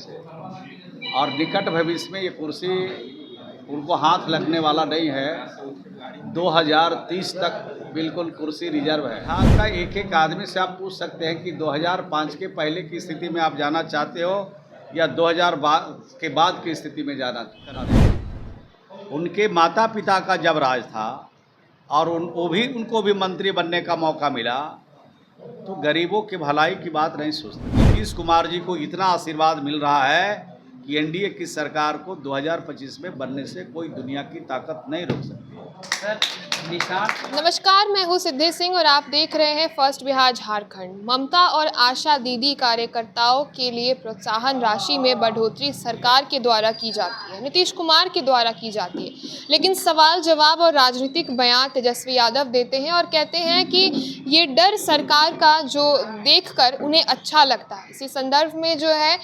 से, और निकट भविष्य में ये कुर्सी उनको हाथ लगने वाला नहीं है। 2030 तक बिल्कुल कुर्सी रिजर्व है। यहाँ का एक एक आदमी से आप पूछ सकते हैं कि 2005 के पहले की स्थिति में आप जाना चाहते हो या 2000 के बाद की स्थिति में जाना चाहते हो। उनके माता पिता का जब राज था और उनको भी मंत्री बनने का मौका मिला, तो गरीबों की भलाई की बात नहीं सोचते। नीतीश कुमार जी को इतना आशीर्वाद मिल रहा है कि एनडीए की सरकार को 2025 में बनने से कोई दुनिया की ताकत नहीं रोक सकती। नमस्कार, मैं हूँ सिद्धि सिंह और आप देख रहे हैं फर्स्ट बिहार झारखंड। ममता और आशा दीदी कार्यकर्ताओं के लिए प्रोत्साहन राशि में बढ़ोतरी सरकार के द्वारा की जाती है, नीतीश कुमार के द्वारा की जाती है, लेकिन सवाल जवाब और राजनीतिक बयान तेजस्वी यादव देते हैं और कहते हैं कि ये डर सरकार का जो देखकर उन्हें अच्छा लगता है। इसी संदर्भ में जो है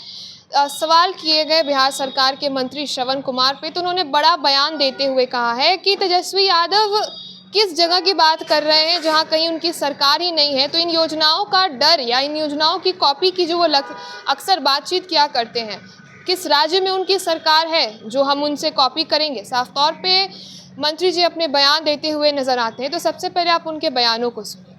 सवाल किए गए बिहार सरकार के मंत्री श्रवण कुमार पे, तो उन्होंने बड़ा बयान देते हुए कहा है कि तेजस्वी यादव किस जगह की बात कर रहे हैं जहां कहीं उनकी सरकार ही नहीं है, तो इन योजनाओं का डर या इन योजनाओं की कॉपी की जो वो अक्सर बातचीत किया करते हैं, किस राज्य में उनकी सरकार है जो हम उनसे कॉपी करेंगे। साफ तौर पे मंत्री जी अपने बयान देते हुए नजर आते हैं, तो सबसे पहले आप उनके बयानों को सुनिए।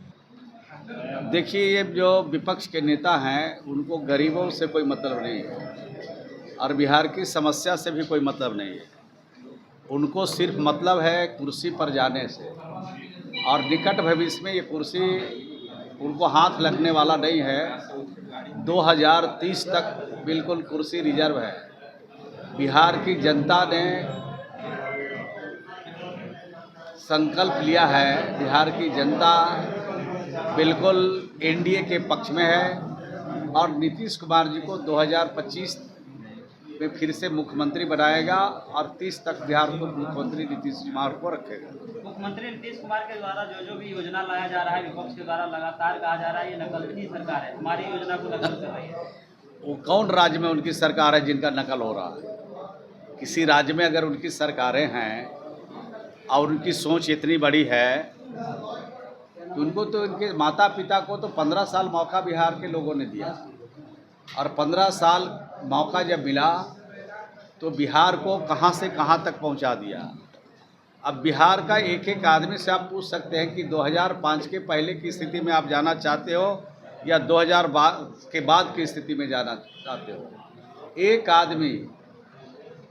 देखिए, ये जो विपक्ष के नेता हैं उनको गरीबों से कोई मतलब नहीं है और बिहार की समस्या से भी कोई मतलब नहीं है। उनको सिर्फ मतलब है कुर्सी पर जाने से, और निकट भविष्य में ये कुर्सी उनको हाथ लगने वाला नहीं है। 2030 तक बिल्कुल कुर्सी रिजर्व है। बिहार की जनता ने संकल्प लिया है, बिहार की जनता बिल्कुल एनडीए के पक्ष में है और नीतीश कुमार जी को 2025 में फिर से मुख्यमंत्री बनाएगा और 30 तक बिहार को मुख्यमंत्री नीतीश कुमार को रखेगा। मुख्यमंत्री नीतीश कुमार के द्वारा जो भी योजना लाया जा रहा है, विपक्ष के द्वारा लगातार कहा जा रहा है ये नकलची सरकार है, हमारी योजना को नकल कर रही है। वो कौन राज्य में उनकी सरकार है जिनका नकल हो रहा है? किसी राज्य में अगर उनकी सरकारें हैं और उनकी सोच इतनी बड़ी है, तो उनको तो इनके माता पिता को तो 15 साल मौका बिहार के लोगों ने दिया, और 15 साल मौका जब मिला तो बिहार को कहां से कहां तक पहुंचा दिया। अब बिहार का एक एक आदमी से आप पूछ सकते हैं कि 2005 के पहले की स्थिति में आप जाना चाहते हो या 2000 के बाद की स्थिति में जाना चाहते हो। एक आदमी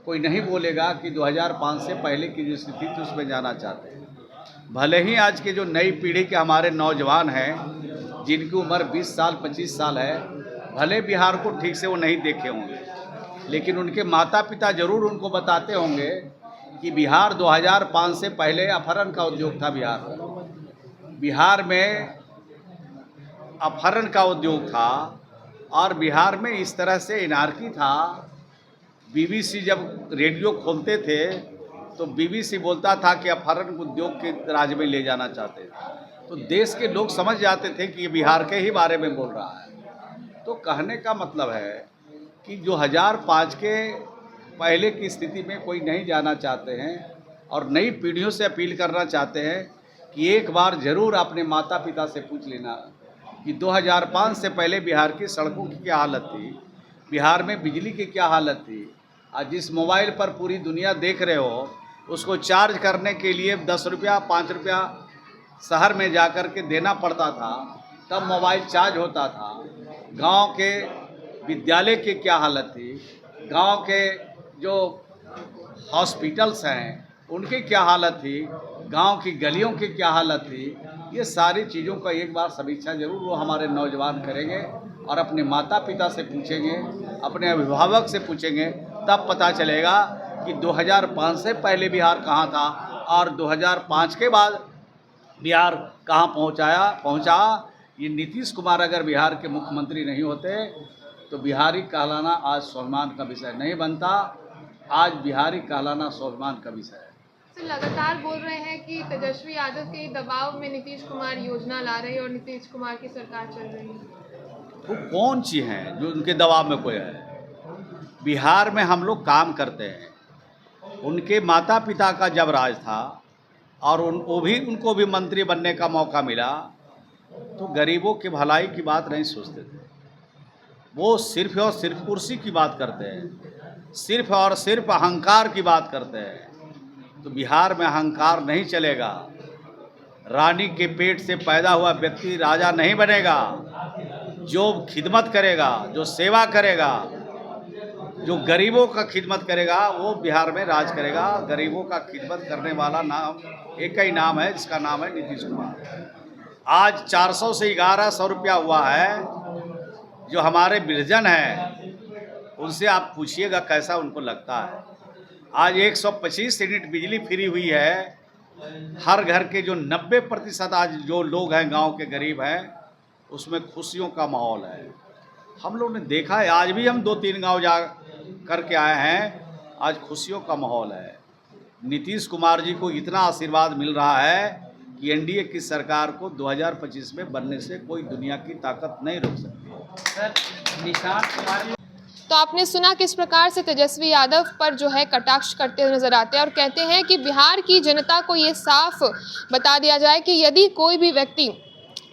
कोई नहीं बोलेगा कि 2005 से पहले की जो स्थिति थी उसमें जाना चाहते हैं। भले ही आज के जो नई पीढ़ी के हमारे नौजवान हैं जिनकी उम्र 20 साल 25 साल है, भले बिहार को ठीक से वो नहीं देखे होंगे, लेकिन उनके माता पिता जरूर उनको बताते होंगे कि बिहार 2005 से पहले अपहरण का उद्योग था। बिहार में अपहरण का उद्योग था और बिहार में इस तरह से एनार्की था। बीबीसी जब रेडियो खोलते थे तो बीबीसी बोलता था कि अपहरण उद्योग के राज्य में ले जाना चाहते थे, तो देश के लोग समझ जाते थे कि ये बिहार के ही बारे में बोल रहा है। तो कहने का मतलब है कि 2005 के पहले की स्थिति में कोई नहीं जाना चाहते हैं और नई पीढ़ियों से अपील करना चाहते हैं कि एक बार ज़रूर अपने माता पिता से पूछ लेना कि 2005 से पहले बिहार की सड़कों की क्या हालत थी, बिहार में बिजली की क्या हालत थी। आज जिस मोबाइल पर पूरी दुनिया देख रहे हो, उसको चार्ज करने के लिए 10 रुपया 5 रुपया शहर में जाकर के देना पड़ता था, तब मोबाइल चार्ज होता था। गांव के विद्यालय की क्या हालत थी, गांव के जो हॉस्पिटल्स हैं उनकी क्या हालत थी, गांव की गलियों की क्या हालत थी, ये सारी चीज़ों का एक बार समीक्षा जरूर वो हमारे नौजवान करेंगे और अपने माता पिता से पूछेंगे, अपने अभिभावक से पूछेंगे, तब पता चलेगा कि 2005 से पहले बिहार कहाँ था और 2005 के बाद बिहार कहाँ पहुँचा। ये नीतीश कुमार अगर बिहार के मुख्यमंत्री नहीं होते तो बिहारी कहलाना आज स्वाभिमान का विषय नहीं बनता। आज बिहारी कहलाना स्वाभिमान का विषय है। लगातार बोल रहे हैं कि तेजस्वी यादव के दबाव में नीतीश कुमार योजना ला रहे हैं और नीतीश कुमार की सरकार चल रही है। वो कौन सी है जो उनके दबाव में कोई है? बिहार में हम लोग काम करते हैं। उनके माता पिता का जब राज था और उनको भी मंत्री बनने का मौका मिला, तो गरीबों की भलाई की बात नहीं सोचते थे। वो सिर्फ और सिर्फ कुर्सी की बात करते हैं, सिर्फ और सिर्फ अहंकार की बात करते हैं। तो बिहार में अहंकार नहीं चलेगा। रानी के पेट से पैदा हुआ व्यक्ति राजा नहीं बनेगा। जो खिदमत करेगा, जो सेवा करेगा, जो गरीबों का खिदमत करेगा, वो बिहार में राज करेगा। गरीबों का खिदमत करने वाला नाम एक ही नाम है, जिसका नाम है नीतीश कुमार। आज 400 से 1100 रुपया हुआ है। जो हमारे बिरजन हैं उनसे आप पूछिएगा कैसा उनको लगता है। आज 125 यूनिट बिजली फ्री हुई है। हर घर के जो 90% आज जो लोग हैं गांव के गरीब हैं, उसमें खुशियों का माहौल है। हम लोग ने देखा है, आज भी हम 2-3 गांव जा करके आए हैं, आज खुशियों का माहौल है। नीतीश कुमार जी को इतना आशीर्वाद मिल रहा है कि एनडीए की सरकार को 2025 में बनने से कोई दुनिया की ताकत नहीं रोक सकती। सर निशांत कुमार तो आपने सुना किस प्रकार से तेजस्वी यादव पर जो है कटाक्ष करते हुए नजर आते हैं और कहते हैं कि बिहार की जनता को ये साफ बता दिया जाए कि यदि कोई भी व्यक्ति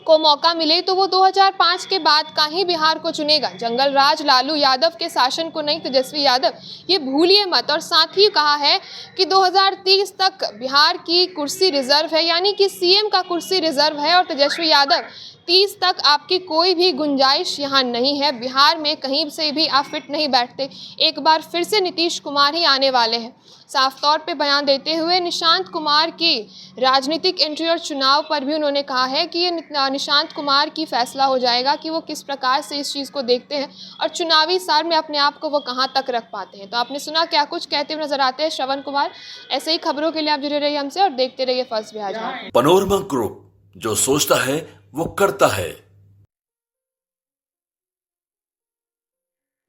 को मौका मिले तो वो 2005 के बाद का ही बिहार को चुनेगा। जंगल राज लालू यादव के शासन को नहीं, तेजस्वी यादव ये भूलिए मत। और साथ ही कहा है कि 2030 तक बिहार की कुर्सी रिजर्व है, यानी कि सीएम का कुर्सी रिजर्व है। और तेजस्वी यादव 30 तक आपकी कोई भी गुंजाइश यहाँ नहीं है। बिहार में कहीं से भी आप फिट नहीं बैठते। एक बार फिर से नीतीश कुमार ही आने वाले हैं। साफ तौर पे बयान देते हुए निशांत कुमार की राजनीतिक एंट्री और चुनाव पर भी उन्होंने कहा है कि ये निशांत कुमार की फैसला हो जाएगा कि वो किस प्रकार से इस चीज़ को देखते हैं और चुनावी साल में अपने आप को वो कहाँ तक रख पाते हैं। तो आपने सुना क्या कुछ कहते हुए नजर आते हैं श्रवण कुमार। ऐसे ही खबरों के लिए आप जुड़े रहिए हमसे और देखते रहिए first Bihar Jharkhand. Panorama group, जो सोचता है वो करता है।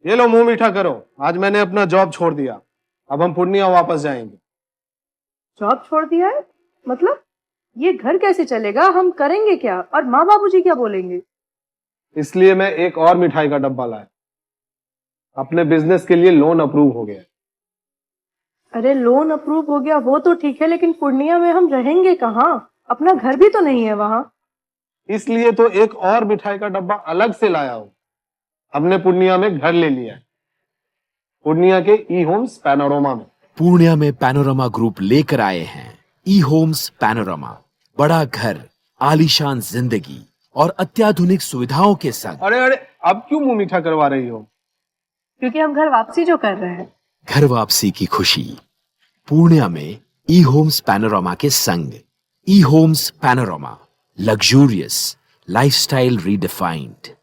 ये लो मुंह मीठा करो। आज मैंने अपना जॉब छोड़ दिया। अब हम पूर्णिया वापस जाएंगे। जॉब छोड़ दिया है? मतलब ये घर कैसे चलेगा? हम करेंगे क्या? और माँ बाबूजी क्या बोलेंगे? इसलिए मैं एक और मिठाई का डब्बा लाया। अपने बिजनेस के लिए लोन अप्रूव हो गया। अरे लोन अप्रूव हो गया वो तो ठीक है, लेकिन पूर्णिया में हम रहेंगे कहाँ? अपना घर भी तो नहीं है वहाँ। इसलिए तो एक और मिठाई का डब्बा अलग से लाया हूँ। हमने पूर्णिया में घर ले लिया है, पूर्णिया के ई होम्स पैनोरमा में। पूर्णिया में पैनोरमा ग्रुप लेकर आए हैं ई होम्स पैनोरमा। बड़ा घर, आलीशान जिंदगी और अत्याधुनिक सुविधाओं के संग। अरे अरे, अब क्यों मुंह मीठा करवा रही हो? क्योंकि हम घर वापसी जो कर रहे हैं। घर वापसी की खुशी पूर्णिया में ई होम्स पैनोरमा के संग। E homes panorama, luxurious lifestyle redefined.